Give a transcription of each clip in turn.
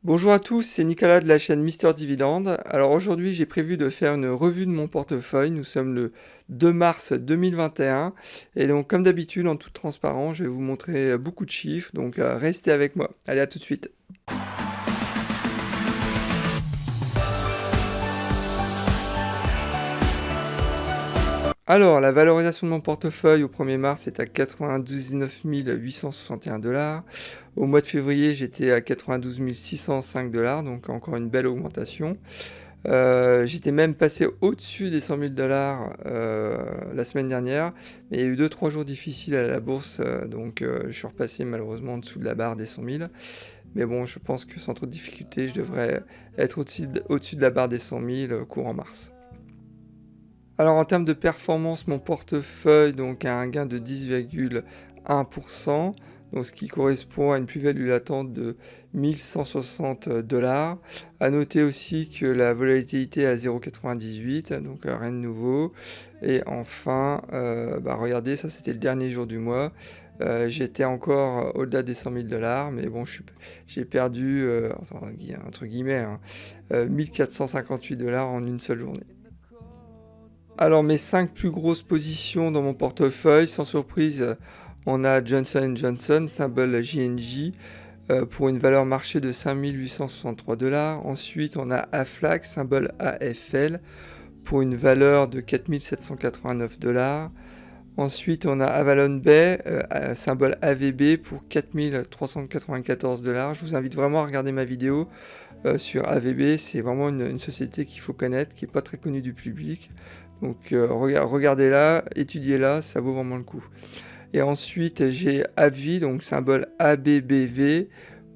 Bonjour à tous, c'est Nicolas de la chaîne Mister Dividende. Alors aujourd'hui, j'ai prévu de faire une revue de mon portefeuille. Nous sommes le 2 mars 2021 et donc comme d'habitude, en toute transparence, je vais vous montrer beaucoup de chiffres, donc restez avec moi. Allez, à tout de suite. Alors, la valorisation de mon portefeuille au 1er mars est à 99 861 $. Au mois de février, j'étais à 92 605 $, donc encore une belle augmentation. J'étais même passé au-dessus des 100 000 $ la semaine dernière, mais il y a eu 2-3 jours difficiles à la bourse, donc je suis repassé malheureusement en dessous de la barre des 100 000. Mais bon, je pense que sans trop de difficultés, je devrais être au-dessus de la barre des 100 000 courant mars. Alors en termes de performance, mon portefeuille donc a un gain de 10,1%, donc ce qui correspond à une plus-value latente de 1160 $. À noter aussi que la volatilité est à 0,98, donc rien de nouveau. Et enfin, regardez, ça c'était le dernier jour du mois. J'étais encore au-delà des 100 000 $, mais bon, j'ai perdu, entre guillemets, 1458 $ en une seule journée. Alors mes 5 plus grosses positions dans mon portefeuille, sans surprise, on a Johnson Johnson, symbole JNJ, pour une valeur marché de 5 863 $. Ensuite, on a Aflac, symbole AFL, pour une valeur de 4 789 $. Ensuite, on a Avalon Bay, symbole AVB, pour 4 394 $. Je vous invite vraiment à regarder ma vidéo sur AVB. C'est vraiment une société qu'il faut connaître, qui n'est pas très connue du public. Donc regardez-la, étudiez-la, ça vaut vraiment le coup. Et ensuite, j'ai AbbVie, donc symbole ABBV,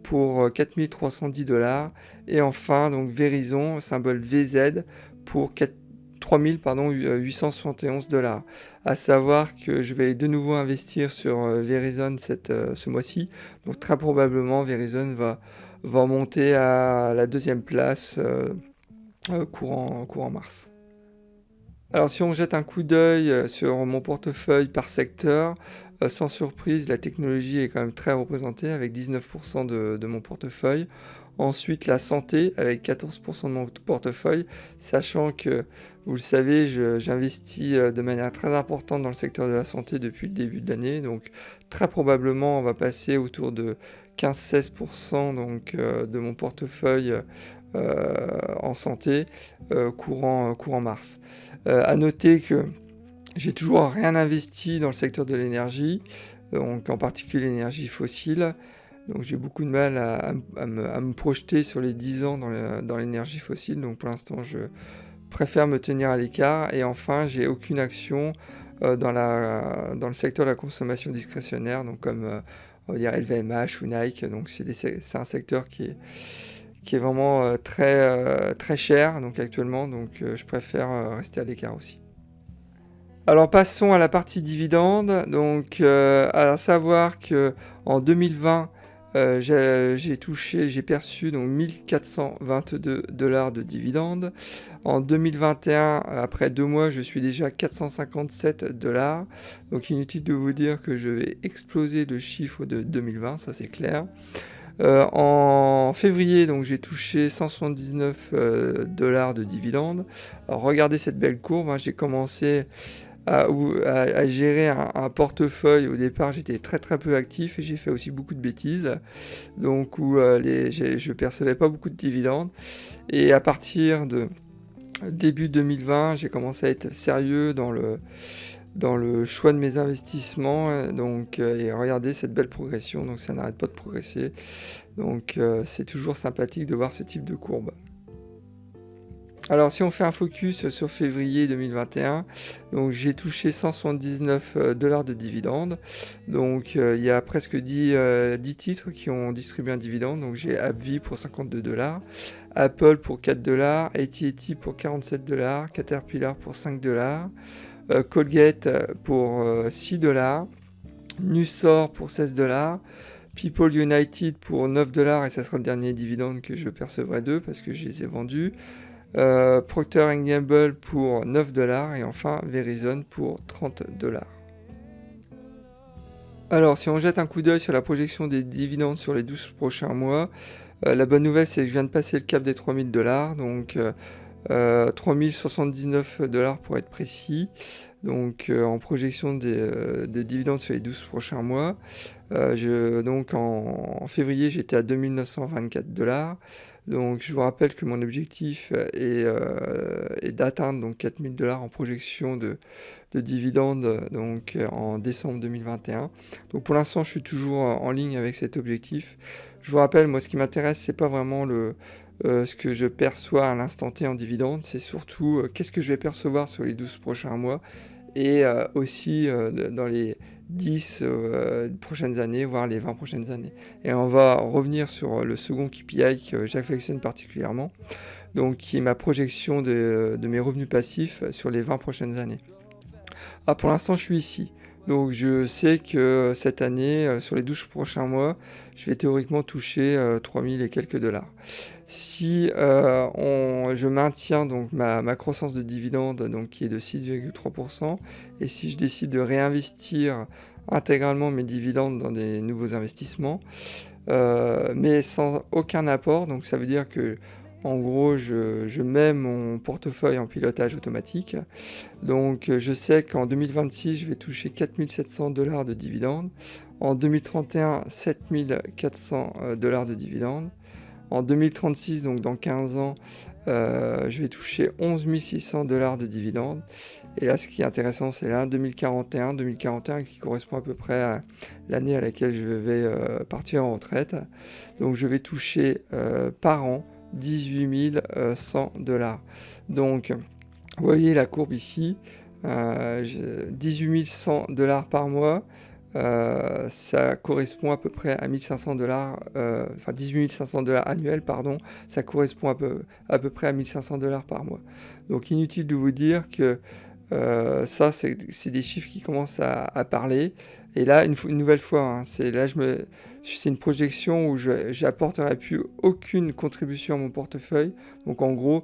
pour 4 310 $. Et enfin, donc Verizon, symbole VZ, pour 3 871 $. À savoir que je vais de nouveau investir sur Verizon ce mois-ci. Donc très probablement, Verizon va monter à la deuxième place courant mars. Alors si on jette un coup d'œil sur mon portefeuille par secteur, sans surprise, la technologie est quand même très représentée avec 19% de mon portefeuille. Ensuite, la santé avec 14% de mon portefeuille, sachant que, vous le savez, j'investis de manière très importante dans le secteur de la santé depuis le début de l'année. Donc très probablement, on va passer autour de 15-16% donc, de mon portefeuille en santé courant mars. À noter que j'ai toujours rien investi dans le secteur de l'énergie, donc en particulier l'énergie fossile. Donc j'ai beaucoup de mal à me projeter sur les 10 ans dans l'énergie fossile. Donc pour l'instant, je préfère me tenir à l'écart. Et enfin, j'ai aucune action dans le secteur de la consommation discrétionnaire, donc comme on va dire LVMH ou Nike. Donc c'est un secteur qui est vraiment très cher donc actuellement. Donc je préfère rester à l'écart aussi. Alors passons à la partie dividende. Donc à savoir que en 2020, j'ai perçu donc 1422 $ de dividendes. En 2021, après 2 mois, je suis déjà à 457 $. Donc inutile de vous dire que je vais exploser le chiffre de 2020, ça c'est clair. En février, donc j'ai touché 179 $ de dividendes. Alors regardez cette belle courbe, j'ai commencé à gérer un portefeuille. Au départ, j'étais très peu actif et j'ai fait aussi beaucoup de bêtises, donc où je percevais pas beaucoup de dividendes. Et à partir de début 2020, j'ai commencé à être sérieux dans le choix de mes investissements, donc et regardez cette belle progression, donc ça n'arrête pas de progresser, donc c'est toujours sympathique de voir ce type de courbe. Alors si on fait un focus sur février 2021, donc j'ai touché 179 $ de dividendes. Donc il y a presque 10 titres qui ont distribué un dividende. Donc j'ai AbbVie pour 52 $, Apple pour 4 $, AT&T pour 47 $, Caterpillar pour 5 $, Colgate pour 6 $, Nussor pour 16 $, People United pour 9 $, et ça sera le dernier dividende que je percevrai d'eux parce que je les ai vendus. Procter & Gamble pour 9 $, et enfin Verizon pour 30 $. Alors si on jette un coup d'œil sur la projection des dividendes sur les 12 prochains mois, La bonne nouvelle, c'est que je viens de passer le cap des 3000 $, donc 3079 $ pour être précis, donc en projection des dividendes sur les 12 prochains mois. Donc en février, j'étais à 2924 $. Donc je vous rappelle que mon objectif est d'atteindre donc 4000 $ en projection de dividendes donc en décembre 2021. Donc pour l'instant, je suis toujours en ligne avec cet objectif. Je vous rappelle, moi, ce qui m'intéresse, c'est pas vraiment ce que je perçois à l'instant T en dividendes, c'est surtout qu'est-ce que je vais percevoir sur les 12 prochains mois et aussi dans les 10 prochaines années, voire les 20 prochaines années. Et on va revenir sur le second KPI que j'affectionne particulièrement, donc qui est ma projection de mes revenus passifs sur les 20 prochaines années. Ah, pour l'instant, je suis ici. Donc je sais que cette année, sur les 12 prochains mois, je vais théoriquement toucher 3000 et quelques dollars. Si je maintiens donc ma croissance de dividendes donc, qui est de 6,3%, et si je décide de réinvestir intégralement mes dividendes dans des nouveaux investissements, mais sans aucun apport, donc ça veut dire que en gros, je mets mon portefeuille en pilotage automatique. Donc, je sais qu'en 2026, je vais toucher 4700 $ de dividendes. En 2031, 7400 $ de dividendes. En 2036, donc dans 15 ans, je vais toucher 11 600 $ de dividendes. Et là, ce qui est intéressant, c'est là 2041 qui correspond à peu près à l'année à laquelle je vais partir en retraite. Donc, je vais toucher par an 18 100 $. Donc, vous voyez la courbe ici, 18 100 $ par mois, ça correspond à peu près à 1500 $, enfin 18 500 $ annuels, pardon, ça correspond à peu près à 1500 $ par mois. Donc inutile de vous dire que ça, c'est des chiffres qui commencent à parler. Et là, une nouvelle fois, hein, c'est une projection où j'apporterai plus aucune contribution à mon portefeuille. Donc en gros,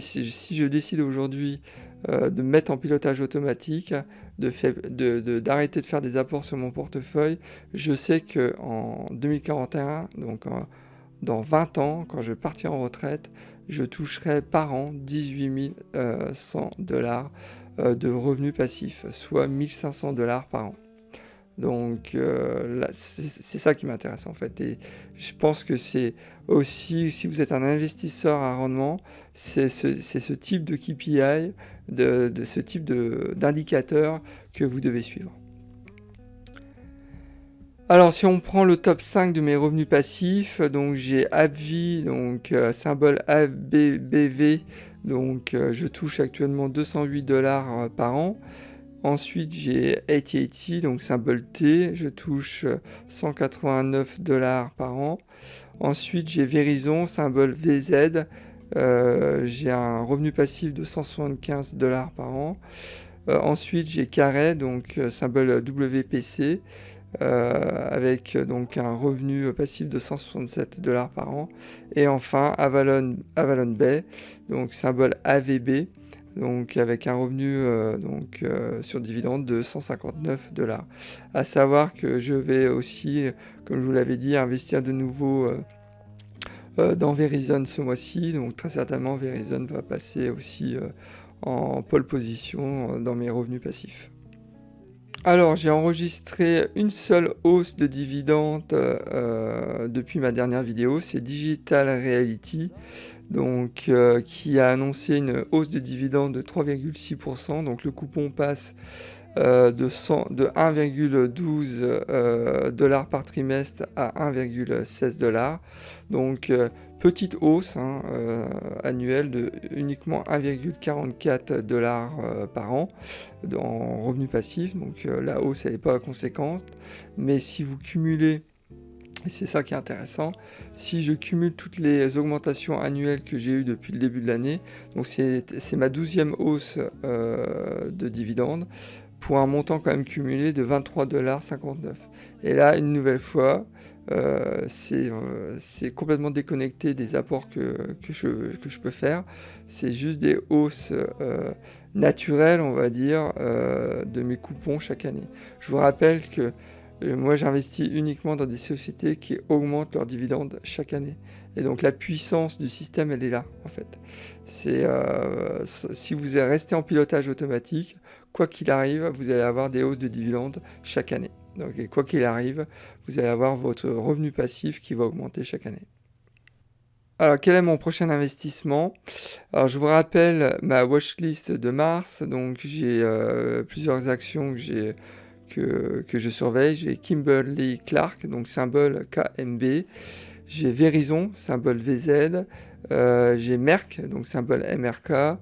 si je décide aujourd'hui de me mettre en pilotage automatique, d'arrêter de faire des apports sur mon portefeuille, je sais qu'en 2041, donc dans 20 ans, quand je partirai en retraite, je toucherai par an 18 100 $ de revenus passifs, soit 1500 $ par an. Donc là, c'est ça qui m'intéresse en fait. Et je pense que c'est aussi, si vous êtes un investisseur à rendement, c'est ce type de KPI, de ce type d'indicateur que vous devez suivre. Alors si on prend le top 5 de mes revenus passifs, donc j'ai AbbVie, donc symbole ABBV, donc je touche actuellement 208 $ par an. Ensuite j'ai AT&T, donc symbole T, je touche 189 $ par an. Ensuite j'ai Verizon, symbole VZ, j'ai un revenu passif de 175 $ par an. Ensuite j'ai Carré, donc symbole WPC, avec donc un revenu passif de 167 $ par an. Et enfin Avalon Bay, donc symbole AVB, donc avec un revenu sur dividende de 159 $. À savoir que je vais aussi, comme je vous l'avais dit, investir de nouveau dans Verizon ce mois-ci. Donc très certainement Verizon va passer aussi en pole position dans mes revenus passifs. Alors, j'ai enregistré une seule hausse de dividendes depuis ma dernière vidéo, c'est Digital Realty, donc qui a annoncé une hausse de dividendes de 3,6%. Donc le coupon passe de 1,12 $ par trimestre à 1,16 $. Donc petite hausse annuelle de uniquement 1,44 $ par an en revenu passif. Donc la hausse n'est pas conséquente, mais si vous cumulez, et c'est ça qui est intéressant, si je cumule toutes les augmentations annuelles que j'ai eues depuis le début de l'année, donc c'est ma 12e hausse de dividendes, pour un montant quand même cumulé de 23,59 $. Et là, une nouvelle fois, c'est complètement déconnecté des apports que je peux faire. C'est juste des hausses naturelles, on va dire, de mes coupons chaque année. Je vous rappelle que Moi, j'investis uniquement dans des sociétés qui augmentent leurs dividendes chaque année. Et donc la puissance du système, elle est là, en fait. Si vous restez en pilotage automatique, quoi qu'il arrive, vous allez avoir des hausses de dividendes chaque année. Donc, et quoi qu'il arrive, vous allez avoir votre revenu passif qui va augmenter chaque année. Alors, quel est mon prochain investissement? Alors, je vous rappelle ma watchlist de mars. Donc, j'ai plusieurs actions que je surveille. J'ai Kimberly-Clark, donc symbole KMB. J'ai Verizon, symbole VZ. J'ai Merck, donc symbole MRK.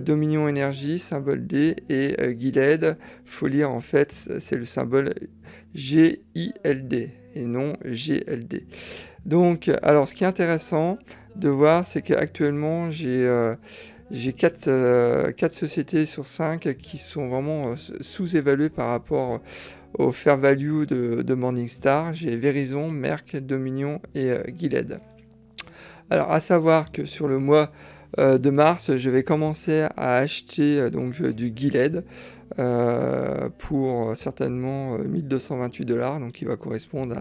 Dominion Energy, symbole D. Et Gilead, faut lire en fait, c'est le symbole GILD et non GLD. Donc, alors ce qui est intéressant de voir, c'est qu'actuellement j'ai 4 sociétés sur 5 qui sont vraiment sous-évaluées par rapport au fair value de Morningstar. J'ai Verizon, Merck, Dominion et Gilead. Alors à savoir que sur le mois de mars, je vais commencer à acheter donc du Gilead pour certainement 1228 $, donc qui va correspondre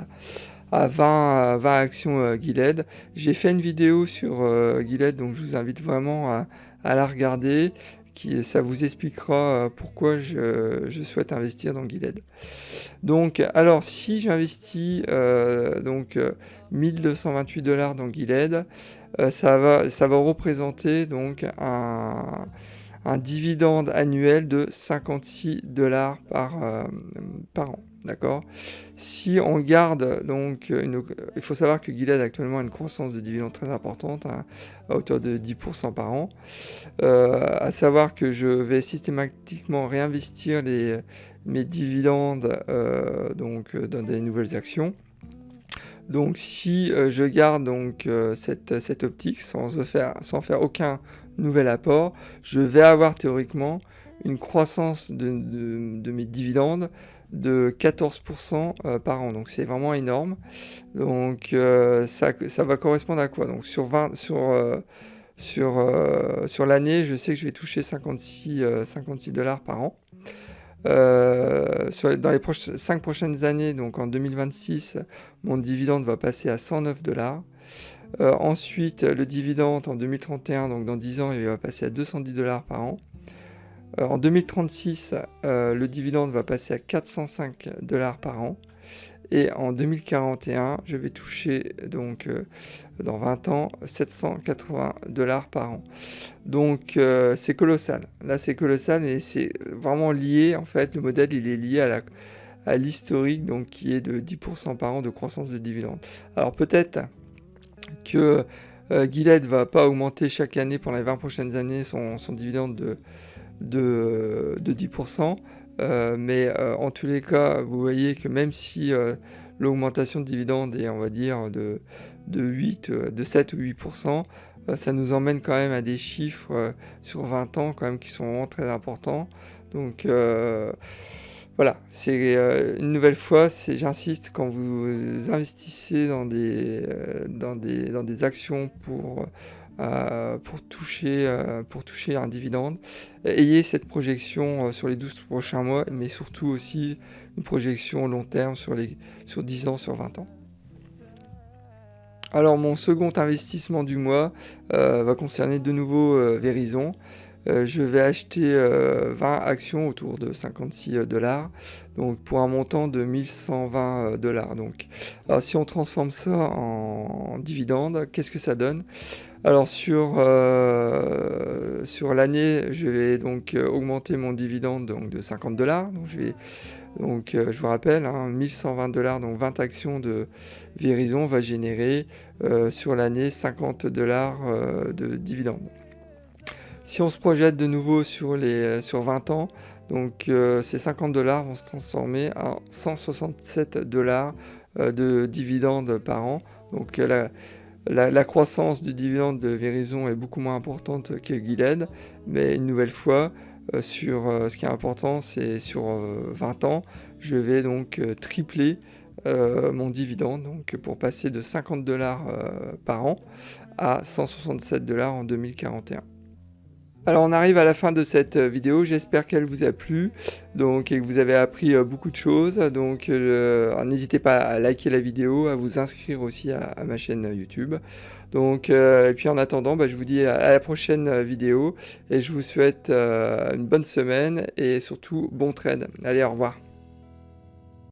à 20 actions Gilead. J'ai fait une vidéo sur Gilead, donc je vous invite vraiment à la regarder. Ça vous expliquera pourquoi je souhaite investir dans Gilead. Donc, alors si j'investis 1228 $ dans Gilead, ça va représenter donc un dividende annuel de 56 $ par an. D'accord. Si on garde donc, il faut savoir que Gilead actuellement a une croissance de dividendes très importante, à hauteur de 10% par an. À savoir que je vais systématiquement réinvestir mes dividendes dans des nouvelles actions. Donc si je garde donc cette optique sans faire aucun nouvel apport, je vais avoir théoriquement une croissance de mes dividendes de 14% par an. Donc c'est vraiment énorme. Donc ça va correspondre à quoi? Donc sur l'année, je sais que je vais toucher 56 $ par an. Dans les 5 prochaines années, donc en 2026, mon dividende va passer à 109 $. Ensuite, le dividende en 2031, donc dans 10 ans, il va passer à 210 $ par an. En 2036, le dividende va passer à 405 $ par an. Et en 2041, je vais toucher donc dans 20 ans 780 $ par an. Donc c'est colossal. Là c'est colossal et c'est vraiment lié, en fait, le modèle il est lié à l'historique, donc qui est de 10% par an de croissance de dividendes. Alors peut-être que Gilead va pas augmenter chaque année pendant les 20 prochaines années son dividende de 10%. Mais en tous les cas, vous voyez que même si l'augmentation de dividendes est, on va dire, de 7 ou 8%, ça nous emmène quand même à des chiffres sur 20 ans quand même qui sont vraiment très importants. Donc voilà, c'est une nouvelle fois, j'insiste, quand vous investissez dans des actions pour toucher un dividende, ayez cette projection sur les 12 prochains mois, mais surtout aussi une projection long terme sur 10 ans, sur 20 ans. Alors mon second investissement du mois va concerner de nouveau Verizon. Je vais acheter 20 actions autour de 56 $, donc pour un montant de 1120 $. Donc, alors si on transforme ça en dividende, qu'est-ce que ça donne? Alors sur l'année, je vais donc augmenter mon dividende donc, de 50 $. Donc je vous rappelle, 1120 $, donc 20 actions de Verizon va générer sur l'année 50 $ de dividendes. Si on se projette de nouveau sur 20 ans, donc ces 50 $ vont se transformer en 167 $ de dividendes par an. Donc la croissance du dividende de Verizon est beaucoup moins importante que Gilead, mais une nouvelle fois, ce qui est important, c'est sur 20 ans, je vais donc tripler mon dividende, donc pour passer de 50 $ par an à 167 $ en 2041. Alors on arrive à la fin de cette vidéo, j'espère qu'elle vous a plu, donc et que vous avez appris beaucoup de choses. Donc alors n'hésitez pas à liker la vidéo, à vous inscrire aussi à ma chaîne YouTube. Donc et puis en attendant, bah, je vous dis à la prochaine vidéo et je vous souhaite une bonne semaine et surtout bon trade. Allez, au revoir.